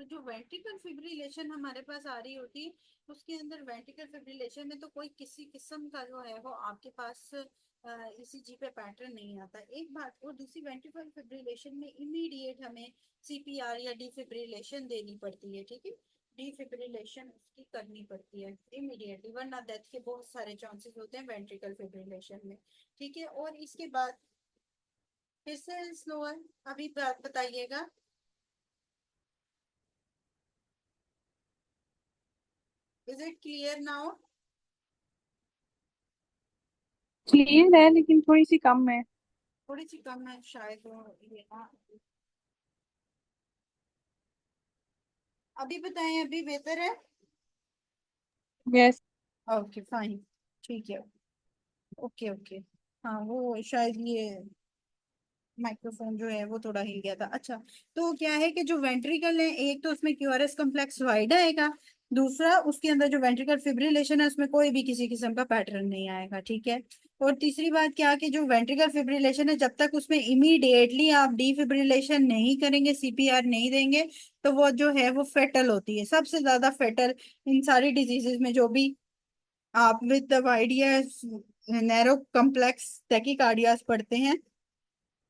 जो ventricle fibrillation हमारे पास आ रही होती है, उसके अंदर वेंट्रिकल फिब्रिलेशन में तो कोई किसी किस्म का जो है वो आपके पास ईसीजी पे पैटर्न नहीं आता, एक बात। और दूसरी, वेंट्रिकल फिब्रिलेशन में इमीडिएट हमें सीपीआर या डिफिब्रिलेशन देनी पड़ती है, ठीक है। डिफिब्रिलेशन उसकी करनी पड़ती है इमीडिएटली, वरना डेथ के बहुत सारे चांसेस होते हैं वेंट्रिकल फिब्रिलेशन में, ठीक है। और इसके बाद फिर से स्लोअर, अभी बात बताइएगा। Is it clear now? Clear है लेकिन थोड़ी सी कम है। थोड़ी सी कम है शायद ये ना। अभी बताएं, अभी बेहतर है? यस। ओके फाइन, ठीक है। Okay okay. हाँ वो शायद ये माइक्रोफोन जो है वो थोड़ा हिल गया था। अच्छा, तो क्या है कि जो वेंट्रिकल है, एक तो उसमें क्यूआरएस कम्प्लेक्स वाइड आएगा, दूसरा उसके अंदर जो वेंट्रिकल फिब्रिलेशन है उसमें कोई भी किसी किस्म का पैटर्न नहीं आएगा, ठीक है। और तीसरी बात क्या कि जो वेंट्रिकल फिब्रिलेशन है, जब तक उसमें इमीडिएटली आप डिफिब्रिलेशन नहीं करेंगे, सीपीआर नहीं देंगे, तो वो जो है वो फेटल होती है, सबसे ज्यादा फेटल इन सारी डिजीजेज में। जो भी आप with the idea narrow complex tachycardias पढ़ते हैं,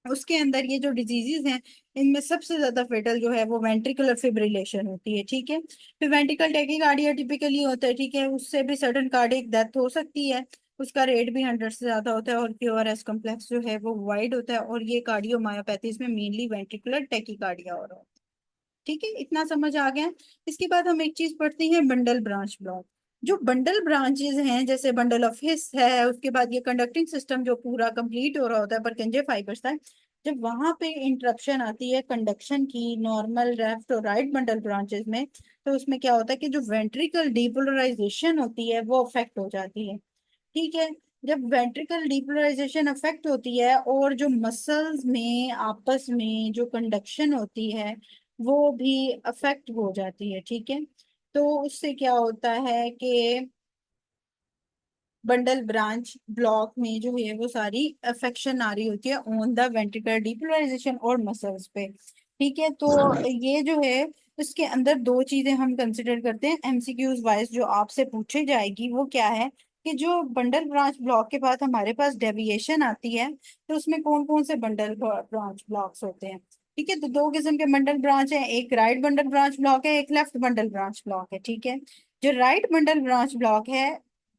उसके अंदर ये जो डिजीजेस हैं, इनमें सबसे ज्यादा फेटल जो है वो वेंट्रिकुलर फिब्रिलेशन होती है, ठीक है। फिर वेंट्रिकल टैकीकार्डिया टिपिकली होता है, ठीक है, उससे भी सडन कार्डियक डेथ हो सकती है, उसका रेट भी 100 से ज्यादा होता है, और क्यूआरएस कम्प्लेक्स जो है वो वाइड होता है, और ये कार्डियोमायोपैथीज में मेनली वेंट्रिकुलर टैकीकार्डिया हो रहा है, ठीक है। इतना समझ आ गया। इसके बाद हम एक चीज पढ़ते हैं, बंडल ब्रांच ब्लॉक। जो बंडल ब्रांचेस हैं, जैसे बंडल ऑफ हिस है, उसके बाद ये कंडक्टिंग सिस्टम जो पूरा कंप्लीट हो रहा होता है परकंजे फाइबर्स तक, जब वहां पे इंटरप्शन आती है कंडक्शन की नॉर्मल लेफ्ट और राइट बंडल ब्रांचेस में, तो उसमें क्या होता है कि जो वेंट्रिकल डीपोलराइजेशन होती है वो अफेक्ट हो जाती है, ठीक है। जब वेंट्रिकल डीपोलराइजेशन अफेक्ट होती है और जो मसल्स में आपस में जो कंडक्शन होती है वो भी अफेक्ट हो जाती है, ठीक है। तो उससे क्या होता है कि बंडल ब्रांच ब्लॉक में जो है वो सारी अफेक्शन आ रही होती है ऑन द वेंट्रिकुलर डीपोलराइजेशन और मसल्स पे, ठीक है। तो ये जो है, इसके अंदर दो चीजें हम कंसिडर करते हैं एमसीक्यूज वाइज, जो आपसे पूछी जाएगी वो क्या है कि जो बंडल ब्रांच ब्लॉक के बाद हमारे पास डेविएशन आती है, तो उसमें कौन कौन से बंडल ब्रांच ब्लॉक्स होते हैं, ठीक है। तो दो किस्म के बंडल ब्रांच है, एक राइट बंडल ब्रांच ब्लॉक है, एक लेफ्ट बंडल ब्रांच ब्लॉक है, ठीक है। जो राइट बंडल ब्रांच ब्लॉक है,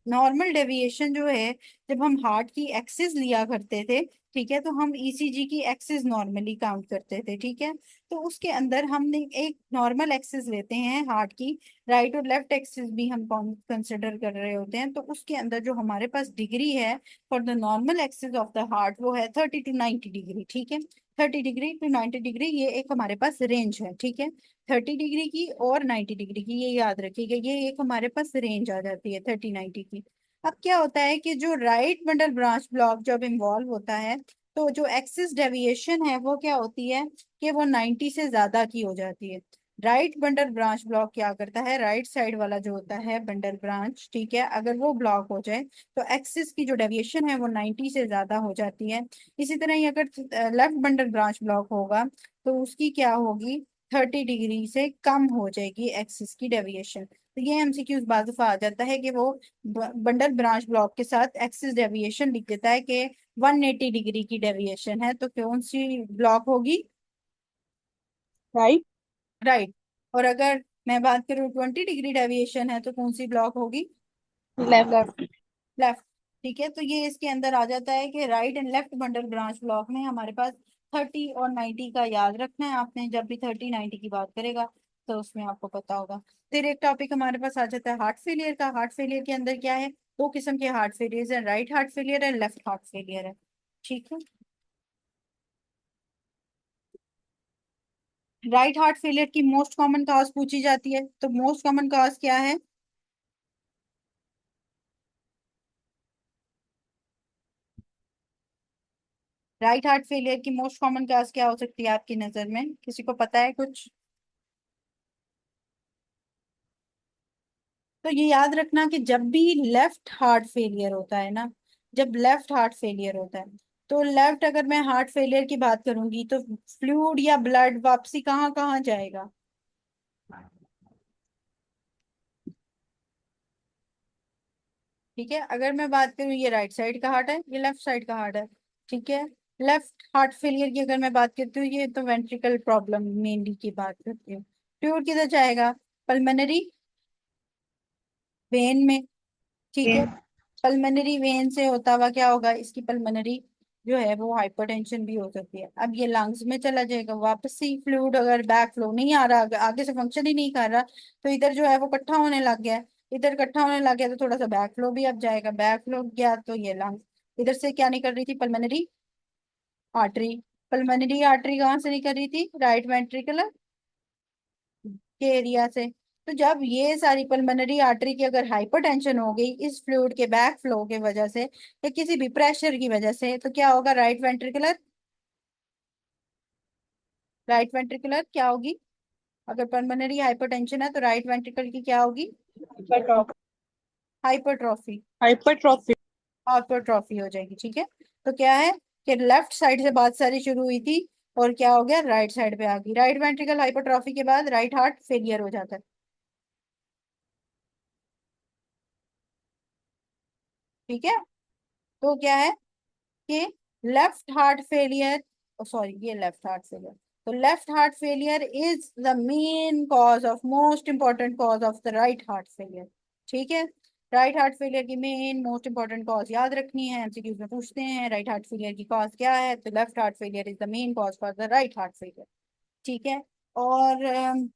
नॉर्मल डेविएशन जो है, जब हम हार्ट की एक्सिस लिया करते थे, ठीक है, तो हम ईसीजी की एक्सिस नॉर्मली काउंट करते थे, ठीक है। तो उसके अंदर हमने एक नॉर्मल एक्सिस लेते हैं हार्ट की, राइट और लेफ्ट एक्सिस भी हम कंसिडर कर रहे होते हैं, तो उसके अंदर जो हमारे पास डिग्री है for the normal axis of the heart वो है 30 to 90 डिग्री, ठीक है। 30 डिग्री to 90 डिग्री, ये एक हमारे पास रेंज है, ठीक है। 30 डिग्री की और 90 डिग्री की, ये याद रखिएगा, ये एक हमारे पास रेंज आ जाती है 30-90 की। अब क्या होता है कि जो राइट बंडल ब्रांच ब्लॉक जब इन्वॉल्व होता है, तो जो एक्सिस डेविएशन है वो क्या होती है कि वो 90 से ज्यादा की हो जाती है। राइट बंडल ब्रांच ब्लॉक क्या करता है, राइट साइड वाला जो होता है बंडल ब्रांच, ठीक है, अगर वो ब्लॉक हो जाए तो एक्सिस की जो डेविएशन है वो 90 से ज्यादा हो जाती है। इसी तरह ही अगर लेफ्ट बंडल ब्रांच ब्लॉक होगा, तो उसकी क्या होगी, 30 डिग्री से कम हो जाएगी एक्सिस की डेविएशन। तो ये एमसीक्यूज बार दफा आ जाता है कि वो बंडल ब्रांच ब्लॉक के साथ एक्सिस डेविएशन लिख देता है कि 180 डिग्री की डेविएशन है, तो कौन सी ब्लॉक होगी, राइट। राइट। और अगर मैं बात करूँ 20 डिग्री डेविएशन है, तो कौन सी ब्लॉक होगी, लेफ्ट। लेफ्ट, ठीक है। तो ये इसके अंदर आ जाता है कि right and left bundle branch block में हमारे पास 30 और 90 का याद रखना है आपने, जब भी 30-90 की बात करेगा तो उसमें आपको पता होगा। फिर एक टॉपिक हमारे पास आ जाता है हार्ट फेलियर का। हार्ट फेलियर के अंदर क्या है, दो किस्म के हार्ट फेलियर है, राइट हार्ट फेलियर है, लेफ्ट हार्ट फेलियर है, ठीक है। राइट हार्ट फेलियर की मोस्ट कॉमन कॉज पूछी जाती है, तो मोस्ट कॉमन कॉज क्या है, राइट हार्ट फेलियर की मोस्ट कॉमन कॉज क्या हो सकती है आपकी नजर में, किसी को पता है कुछ? तो ये याद रखना कि जब भी लेफ्ट हार्ट फेलियर होता है ना, जब लेफ्ट हार्ट फेलियर होता है, तो लेफ्ट, अगर मैं हार्ट फेलियर की बात करूंगी तो फ्लूइड या ब्लड वापसी कहाँ कहाँ जाएगा, ठीक है, अगर मैं बात करूँ ये राइट साइड का हार्ट है, ये लेफ्ट साइड का हार्ट है। ठीक है, लेफ्ट हार्ट फेलियर की अगर मैं बात करती हूँ, ये तो वेंट्रिकल प्रॉब्लम मेनली की बात करती हूँ। फ्लूइड किधर जाएगा? पल्मोनरी वेन में। ठीक है, पल्मोनरी वेन से होता हुआ क्या होगा, इसकी पल्मोनरी जो है वो हाइपरटेंशन भी हो सकती है। अब ये लंग्स में चला जाएगा वापस से। फ्लूइड अगर बैक फ्लो नहीं आ रहा, आगे से फंक्शन ही नहीं कर रहा, तो इधर जो है वो इकट्ठा होने लग गया है। इधर इकट्ठा होने लग गया तो थोड़ा सा बैक फ्लो भी अब जाएगा, बैक फ्लो गया तो ये लंग्स। इधर से क्या निकल रही थी? Pulmonary artery. पल्मोनरी आर्टरी कहाँ से निकल रही थी? राइट वेंट्रिकुलर के एरिया से। तो जब ये सारी पल्मोनरी आर्टरी की अगर हाइपरटेंशन हो गई इस फ्लूइड के बैक फ्लो की वजह से या किसी भी प्रेशर की वजह से, तो क्या होगा? राइट वेंट्रिकुलर क्या होगी? अगर पल्मोनरी हाइपरटेंशन है तो राइट वेंट्रिकल की क्या होगी? हाइपरट्रॉफी। हाइपरट्रॉफी। हाइपरट्रॉफी हो जाएगी। ठीक है, तो क्या है कि लेफ्ट साइड से बात सारी शुरू हुई थी और क्या हो गया, राइट साइड पे आ गई। राइट वेंट्रिकल हाइपरट्रॉफी के बाद राइट हार्ट फेलियर हो जाता है। ठीक है, तो क्या है कि लेफ्ट हार्ट फेलियर, सॉरी ये लेफ्ट हार्ट फेलियर, तो left heart failure is the main cause of, most important cause of the right heart failure. ठीक है, राइट हार्ट फेलियर की मेन मोस्ट इंपॉर्टेंट कॉज याद रखनी है, एमसीक्यूज में पूछते हैं राइट हार्ट फेलियर की कॉज क्या है, तो left heart failure is the main cause for the right heart failure. ठीक है, और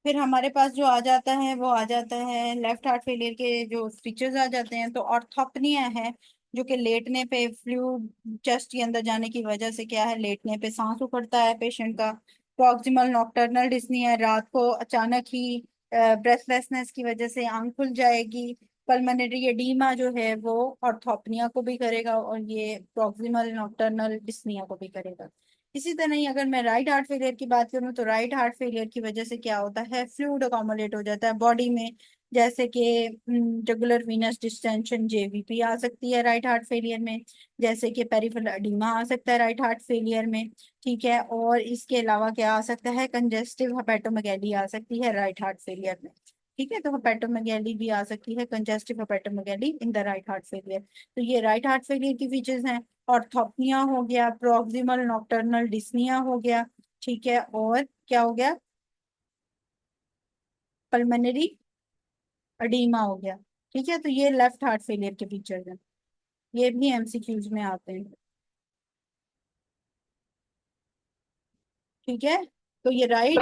फिर हमारे पास जो आ जाता है वो आ जाता है लेफ्ट हार्ट फेलियर के जो फीचर्स आ जाते हैं, तो ऑर्थोपनिया है, जो कि लेटने पे फ्लूइड चेस्ट के अंदर जाने की वजह से क्या है, लेटने पे सांस उखड़ता है पेशेंट का। प्रॉक्सिमल नॉकटर्नल डिस्निया, रात को अचानक ही ब्रेथलेसनेस की वजह से आंख खुल जाएगी। पल्मोनरी एडीमा जो है वो ऑर्थोपनिया को भी करेगा और ये प्रॉक्सिमल नॉकटर्नल डिस्निया को भी करेगा। इसी तरह ही अगर मैं राइट हार्ट फेलियर की बात करूं तो राइट हार्ट फेलियर की वजह से क्या होता है, फ्लूइड अकोमोडेट हो जाता है बॉडी में, जैसे कि जुगुलर वीनस डिस्टेंशन जेवीपी आ सकती है राइट हार्ट फेलियर में, जैसे कि पेरिफेरल एडिमा आ सकता है राइट हार्ट फेलियर में। ठीक है, और इसके अलावा क्या आ सकता है, कंजेस्टिव हेपेटोमेगैली आ सकती है राइट हार्ट फेलियर में। ठीक है, तो हेपेटोमेगैली भी आ सकती है, congestive hepatomegaly in the right heart failure. तो ये राइट हार्ट फेलियर की फीचर्स हैं। ऑर्थोपनिया हो गया, प्रॉक्सिमल नॉक्टर्नल डिस्निया हो गया। ठीक है, और क्या हो गया, पल्मोनरी अडीमा हो गया। ठीक है, तो ये लेफ्ट हार्ट फेलियर के फीचर्स हैं, ये भी एमसीक्यूज में आते हैं। ठीक है, तो ये right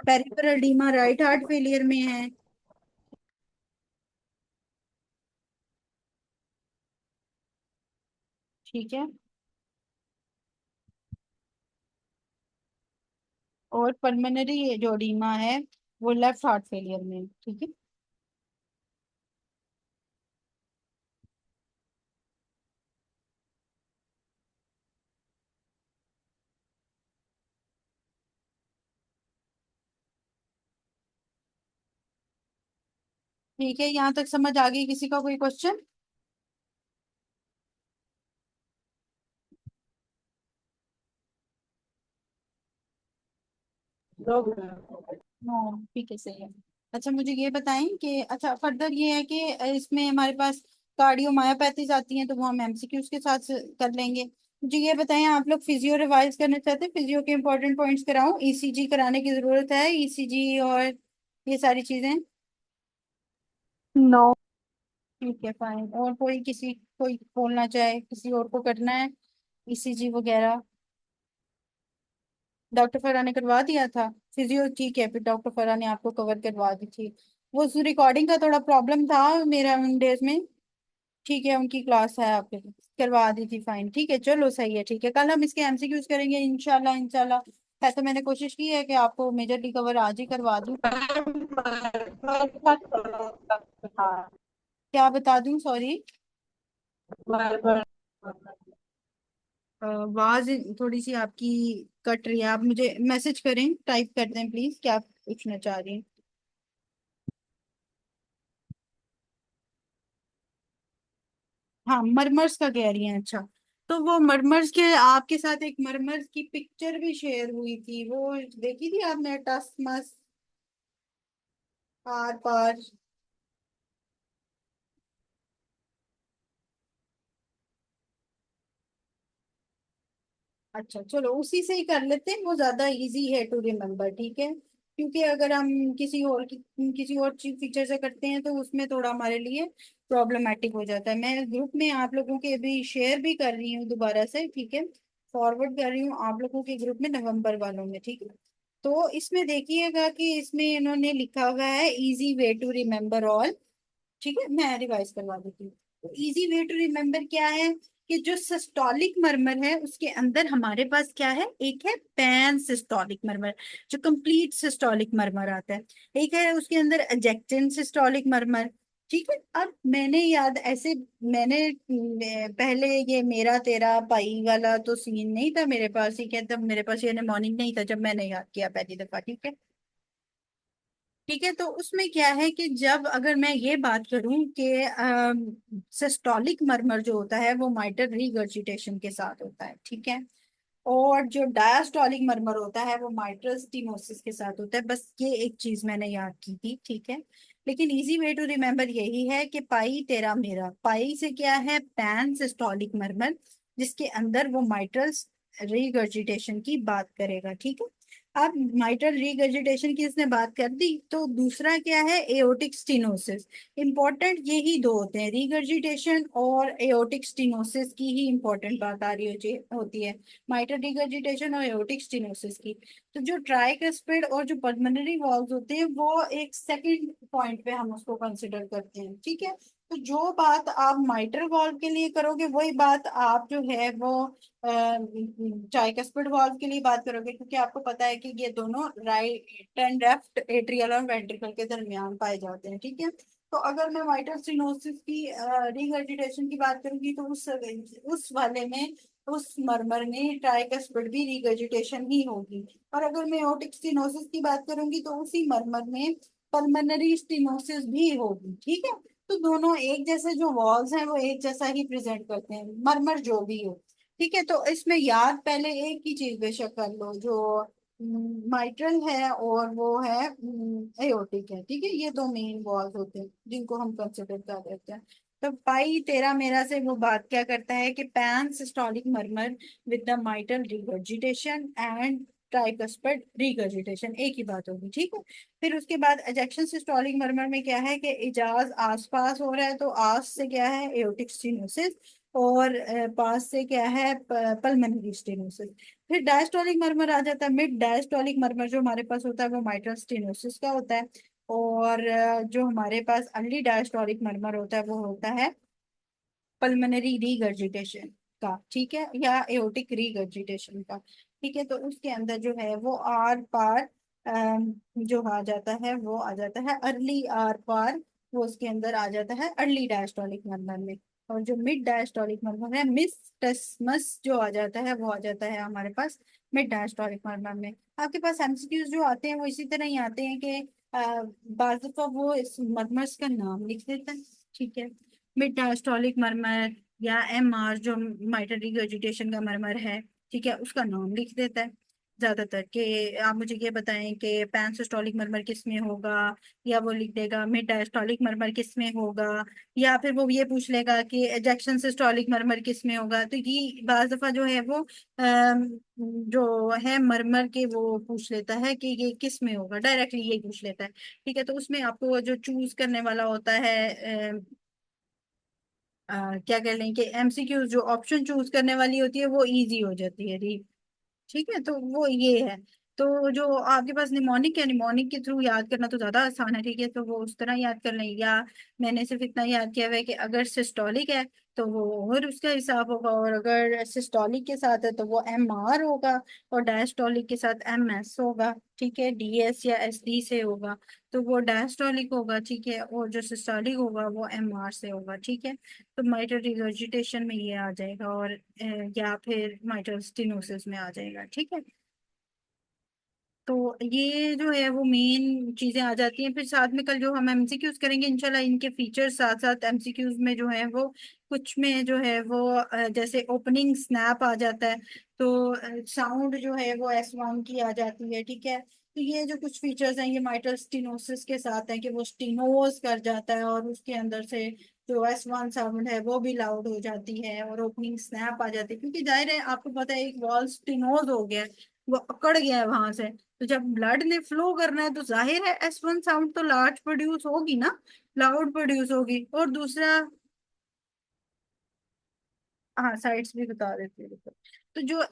peripheral oedema right heart failure में है। ठीक है, और पल्मोनरी जो एडीमा है वो लेफ्ट हार्ट फेलियर में है। ठीक है, ठीक है, यहाँ तक समझ आ गई? किसी का कोई क्वेश्चन? हाँ ठीक है, सही है। अच्छा मुझे ये बताएं कि अच्छा फर्दर ये है कि इसमें हमारे पास कार्डियोमायोपैथीज आती हैं, तो वो हम एमसीक्यूज के साथ कर लेंगे। मुझे ये बताएं, आप लोग फिजियो रिवाइज करना चाहते हैं? फिजियो के इंपॉर्टेंट पॉइंट्स कराऊं? ईसीजी कराने की जरूरत है, ईसीजी और ये सारी चीजें? नो। ठीक है फाइन। और कोई किसी कोई बोलना चाहे, किसी और को करना है ईसीजी वगैरह? डॉक्टर फरहा ने करवा दिया था फिजियो, ठीक है, फिर डॉक्टर फरहा ने आपको कवर करवा दी थी। वो रिकॉर्डिंग का थोड़ा प्रॉब्लम था मेरा उन डेज में। ठीक है, उनकी क्लास है आपके, करवा दी थी, फाइन। ठीक है, चलो सही है। ठीक है, कल हम इसके एमसीक्यूज करेंगे इंशाल्लाह इंशाल्लाह। ऐसा मैंने कोशिश की है कि आपको मेजरली कवर आज ही करवा दूं। हाँ। क्या बता दूं, सॉरी? आवाज थोड़ी सी आपकी कट रही है, आप मुझे मैसेज करें, टाइप कर दें प्लीज, क्या पूछना चाह रही हैं? हाँ, मरमर्स का कह रही हैं, अच्छा। तो वो मरमर्स के आपके साथ एक मरमर्स की पिक्चर भी शेयर हुई थी, वो देखी थी आपने? टस मस आर पार। अच्छा चलो उसी से ही कर लेते हैं, वो ज्यादा इजी है टू रिमेम्बर, ठीक है। क्योंकि अगर हम किसी और चीज फीचर से करते हैं तो उसमें थोड़ा हमारे लिए प्रॉब्लमेटिक हो जाता है। मैं ग्रुप में आप लोगों के अभी शेयर भी कर रही हूँ दोबारा से, ठीक है, फॉरवर्ड कर रही हूँ आप लोगों के ग्रुप में, नवंबर वालों में, ठीक है। तो इसमें देखिएगा कि इसमें इन्होंने लिखा हुआ है easy way to remember all. ठीक है, मैं रिवाइज करवा देती हूँ। तो इजी वे टू रिमेम्बर क्या है, कि जो सिस्टोलिक मरमर है उसके अंदर हमारे पास क्या है, एक है पैन सिस्टोलिक मरमर, जो कंप्लीट सिस्टोलिक मरमर आता है। एक है उसके अंदर एजेक्टेंट सिस्टोलिक मरमर। ठीक है, अब मैंने याद ऐसे, मैंने पहले ये मेरा तेरा पाई वाला तो सीन नहीं था मेरे पास, ठीक है, तब मेरे पास ये मॉर्निंग नहीं था जब मैंने याद किया पहली दफा, ठीक है। ठीक है, तो उसमें क्या है कि जब अगर मैं ये बात करूं कि सिस्टोलिक मरमर जो होता है वो माइटर रीगर्जिटेशन के साथ होता है, ठीक है। और जो डायस्टोलिक मरमर होता है वो माइट्रल स्टीनोसिस के साथ होता है। बस ये एक चीज मैंने याद की थी, ठीक है। लेकिन इजी वे टू रिमेम्बर यही है कि पाई तेरा मेरा, पाई से क्या है, पैन सिस्टोलिक मरमर, जिसके अंदर वो माइट्रल रीगर्जिटेशन की बात करेगा, ठीक है। अब माइट्रल रीगर्जिटेशन की इसने बात कर दी, तो दूसरा क्या है, एओटिक स्टीनोसिस। इंपॉर्टेंट यही दो होते हैं, रीगर्जिटेशन और एओटिक स्टीनोसिस की ही इंपॉर्टेंट बात आ रही होती है, माइटर रिगर्जिटेशन और एओर्टिक स्टेनोसिस की। तो जो ट्राइकस्पिड और जो पल्मोनरी वॉल्व होते हैं वो एक सेकंड पॉइंट पे हम उसको कंसिडर करते हैं, ठीक है। तो जो बात आप माइटर वॉल्व के लिए करोगे वही बात आप जो है वो ट्राइकस्पिड वॉल्व के लिए बात करोगे, क्योंकि आपको पता है कि ये दोनों राइट एंड लेफ्ट एट्रियल और वेंट्रिकल के दरमियान पाए जाते हैं, ठीक है। तो अगर मैं माइटर स्टेनोसिस की रिगर्जिटेशन की बात करूंगी तो उस वाले में, उस मरमर में ट्राइकस्पिड भी रिगर्जिटेशन ही होगी। और अगर मैं एओर्टिक स्टेनोसिस की बात करूंगी तो उसी मरमर में पल्मोनरी स्टेनोसिस भी होगी, ठीक है। तो दोनों एक जैसे जो वॉल्स हैं वो एक जैसा ही प्रेजेंट करते हैं, मरमर जो भी हो, ठीक है। तो इसमें याद पहले एक ही चीज बेशक कर लो, जो माइट्रल है और वो है एओर्टिक है, ठीक है। ये दो मेन वॉल्स होते हैं जिनको हम कंसिडर कर लेते हैं। तो पाई तेरा मेरा से वो बात क्या करता है कि pansystolic murmur with the mitral regurgitation and tricuspid regurgitation, एक ही बात होगी, ठीक है। फिर उसके बाद एजेक्शन सिस्टोलिक मरमर में क्या है कि इजाज आसपास हो रहा है, तो आस से क्या है, एओर्टिक स्टेनोसिस, और पास से क्या है, पल्मोनरी स्टेनोसिस। फिर डायस्टोलिक मरमर आ जाता है, मिड डायस्टोलिक मरमर जो हमारे पास होता है वो माइट्रल स्टेनोसिस का होता है। और जो हमारे पास अर्ली डायस्टोलिक मरमर होता है वो होता है पल्मोनरी रीगर्जिटेशन का, ठीक है, या एओर्टिक रीगर्जिटेशन का, ठीक है। तो उसके अंदर जो है वो आर पार जो आ जाता है वो आ जाता है अर्ली आर पार, वो उसके अंदर आ जाता है अर्ली डायस्टोलिक मरमर में। और जो मिड डायस्टोलिक मरमर है, मिस्टसमस जो आ जाता है वो आ जाता है हमारे पास मिड डायस्टोलिक मरमर में। आपके पास एमसीक्यूज जो आते हैं वो इसी तरह ही आते हैं कि बाज़ दफा वो इस मरमर्स का नाम लिख देता है, ठीक है। मिड डायस्टोलिक मरमर या एमआर जो माइटर रिगर्जिटेशन का मरमर है, ठीक है, उसका नाम लिख देता है ज्यादातर, कि आप मुझे ये बताएं कि पैन सिस्टोलिक मरमर किस में होगा, या वो लिख देगा मिड डायस्टोलिक मरमर किस में होगा, या फिर वो ये पूछ लेगा कि एजेक्शन सिस्टोलिक मरमर किस में होगा। तो ये बाज दफा जो है वो जो है मरमर के वो पूछ लेता है कि ये किस में होगा, डायरेक्टली यही पूछ लेता है, ठीक है। तो उसमें आपको जो चूज करने वाला होता है, क्या कह लें कि एमसीक्यू जो ऑप्शन चूज करने वाली होती है वो इजी हो जाती है, ठीक है। तो वो ये है। तो जो आपके पास निमोनिक है, निमोनिक के थ्रू याद करना तो ज्यादा आसान है, ठीक है, तो वो उस तरह याद कर लें। या मैंने सिर्फ इतना याद किया हुआ है कि अगर सिस्टोलिक है तो वो और उसका हिसाब होगा, और अगर सिस्टोलिक के साथ है तो वो एम आर होगा, और डायस्टोलिक के साथ एम एस होगा, ठीक है, डीएस या एस डी से होगा, तो वो डायस्टोलिक होगा, ठीक है। और जो सिस्टोलिक होगा वो एम आर से होगा, ठीक है। तो माइटर रिगर्जिटेशन में ये आ जाएगा, और या फिर माइटर स्टेनोसिस में आ जाएगा, ठीक है। तो ये जो है वो मेन चीजें आ जाती हैं। फिर साथ में कल जो हम एमसीक्यूज करेंगे इंशाल्लाह, इनके फीचर्स साथ साथ एमसीक्यूज में जो है वो कुछ में जो है वो जैसे ओपनिंग स्नैप आ जाता है, तो साउंड जो है वो S1 की आ जाती है, ठीक है। तो ये जो कुछ फीचर्स हैं ये माइटल स्टिनोसिस के साथ हैं कि वो स्टिनोज कर जाता है और उसके अंदर से जो S1 साउंड है वो भी लाउड हो जाती है और ओपनिंग स्नैप आ जाती है, क्योंकि जाहिर है आपको पता है एक वॉल स्टिनोज हो गया है, वो अकड़ गया है वहां से। तो जब ब्लड ने फ्लो करना है तो जाहिर है S1 साउंड तो लार्ज प्रोड्यूस होगी ना, लाउड प्रोड्यूस होगी। और दूसरा, हाँ साइड्स भी बता देती है देखो। तो जो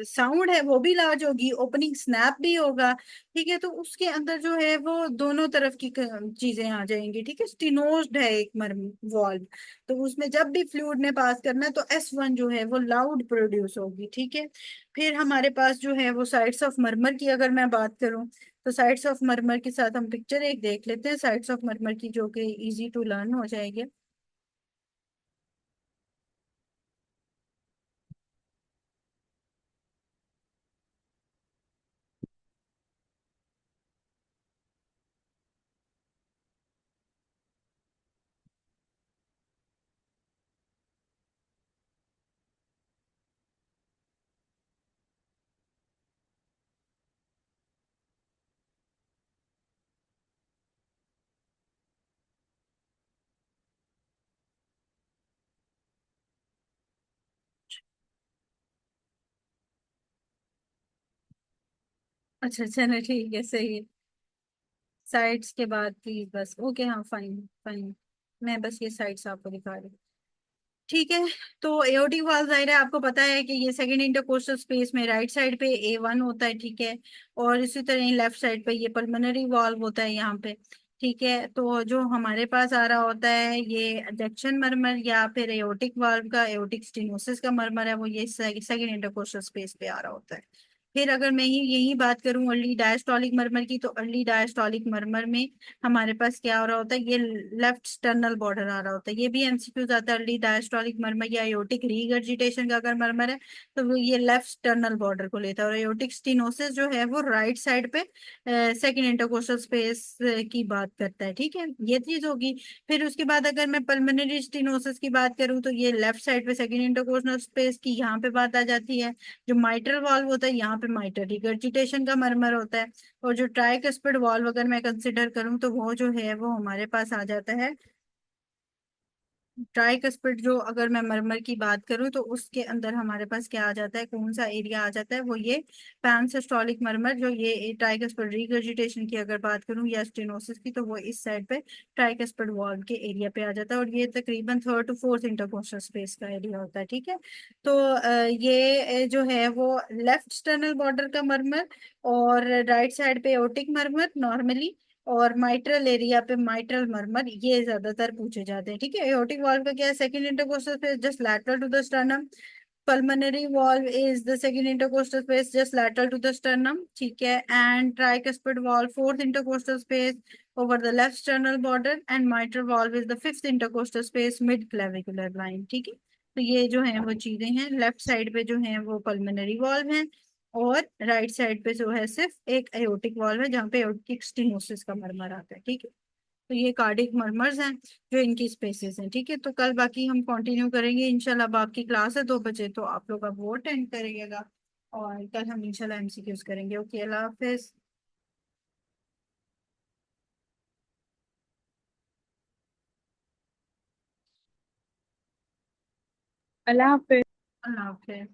साउंड है वो भी लार्ज होगी, ओपनिंग स्नैप भी होगा। ठीक है, तो उसके अंदर जो है वो दोनों तरफ की चीजें आ जाएंगी। ठीक है, स्टिनोज्ड है एक मर्म वॉल्व, तो उसमें जब भी फ्लूइड ने पास करना है तो S1 जो है वो लाउड प्रोड्यूस होगी। ठीक है, फिर हमारे पास जो है वो साइड्स ऑफ मरमर की अगर मैं बात करूं, तो साइड्स ऑफ मरमर के साथ हम पिक्चर एक देख लेते हैं साइड्स ऑफ मरमर की, जो कि इजी टू लर्न हो जाएगी। अच्छा चलो ठीक है, सही है। साइड्स के बाद की बस, ओके हाँ फाइन फाइन। मैं बस ये साइड्स आपको दिखा रही हूँ। ठीक है, तो एओर्टिक वाल्व जाहिर है आपको पता है कि ये सेकंड इंटरकोस्टल स्पेस में राइट साइड पे A1 होता है। ठीक है, और इसी तरह लेफ्ट साइड पे ये पल्मोनरी वाल्व होता है यहाँ पे। ठीक है, तो जो हमारे पास आ रहा होता है ये जंक्शन मरमर या फिर एओर्टिक वाल्व का एओर्टिक स्टेनोसिस का मरमर है, वो ये सेकंड इंटरकोस्टल स्पेस पे आ रहा होता है। फिर अगर मैं ही यही बात करूं अर्ली डायस्टोलिक मरमर की, तो अर्ली डायस्टोलिक मरमर में हमारे पास क्या हो रहा होता है, ये लेफ्ट स्टर्नल बॉर्डर आ रहा होता है। ये भी MCQ आता है, अर्ली डायस्टोलिक मरमर या एओर्टिक रीगर्जिटेशन का अगर मरमर है तो वो ये लेफ्ट स्टर्नल बॉर्डर को लेता है। और एओर्टिक स्टिनोसिस जो है वो राइट साइड पे सेकंड इंटरकोस्टल स्पेस की बात करता है। ठीक है, ये चीज होगी। फिर उसके बाद अगर मैं पल्मोनरी स्टिनोसिस की बात करूं तो ये लेफ्ट साइड पे सेकंड इंटरकोस्टल स्पेस की यहाँ पे बात आ जाती है। जो माइट्रल वाल्व होता है यहाँ पे माइट्रल रिगर्जिटेशन का मरमर होता है। और जो ट्राइकस्पिड वाल्व अगर मैं कंसिडर करूं तो वो जो है वो हमारे पास आ जाता है। ट्राइकस्पिड जो अगर मैं मरमर की बात करूं तो उसके अंदर हमारे पास क्या आ जाता है, कौन सा एरिया आ जाता है, वो ये पैनसिस्टोलिक मरमर। जो ये ट्राइकस्पिड रिगर्जिटेशन की अगर बात करूं या स्टेनोसिस की, तो वो इस साइड पे ट्राइकस्पिड वाल्व के एरिया पे आ जाता है। और ये तकरीबन third to fourth intercostal space का एरिया होता है। ठीक है, तो ये जो है वो लेफ्ट स्टर्नल बॉर्डर का मरमर और राइट साइड पे एओर्टिक मरमर नॉर्मली, और माइट्रल एरिया पे माइट्रल मरमर, ये ज्यादातर पूछे जाते हैं। ठीक है, एओर्टिक वाल्व का क्या है, second intercostal space just lateral to the sternum. Pulmonary valve is the second intercostal space just lateral to the sternum। ठीक है, and tricuspid valve fourth intercostal space over the left sternal border, and mitral valve is the fifth intercostal space mid clavicular line. ठीक है, तो ये जो है वो चीजें हैं। लेफ्ट साइड पे जो है वो पल्मोनरी वाल्व है, और राइट साइड पे जो है सिर्फ एक एओर्टिक वाल्व है जहाँ पे एओर्टिक स्टिनोसिस का मरमर आता है। ठीक है, तो ये कार्डिक मरमर्स हैं जो इनकी स्पेसेस हैं। ठीक है, तो कल बाकी हम कंटिन्यू करेंगे इंशाल्लाह। अब आपकी क्लास है 2 बजे, तो आप लोग अब वो अटेंड करिएगा, और कल हम इंशाल्लाह MCQs करेंगे। ओके, अल्लाह हाफिज। अल्लाह हाफिज। अल्लाह हाफिज।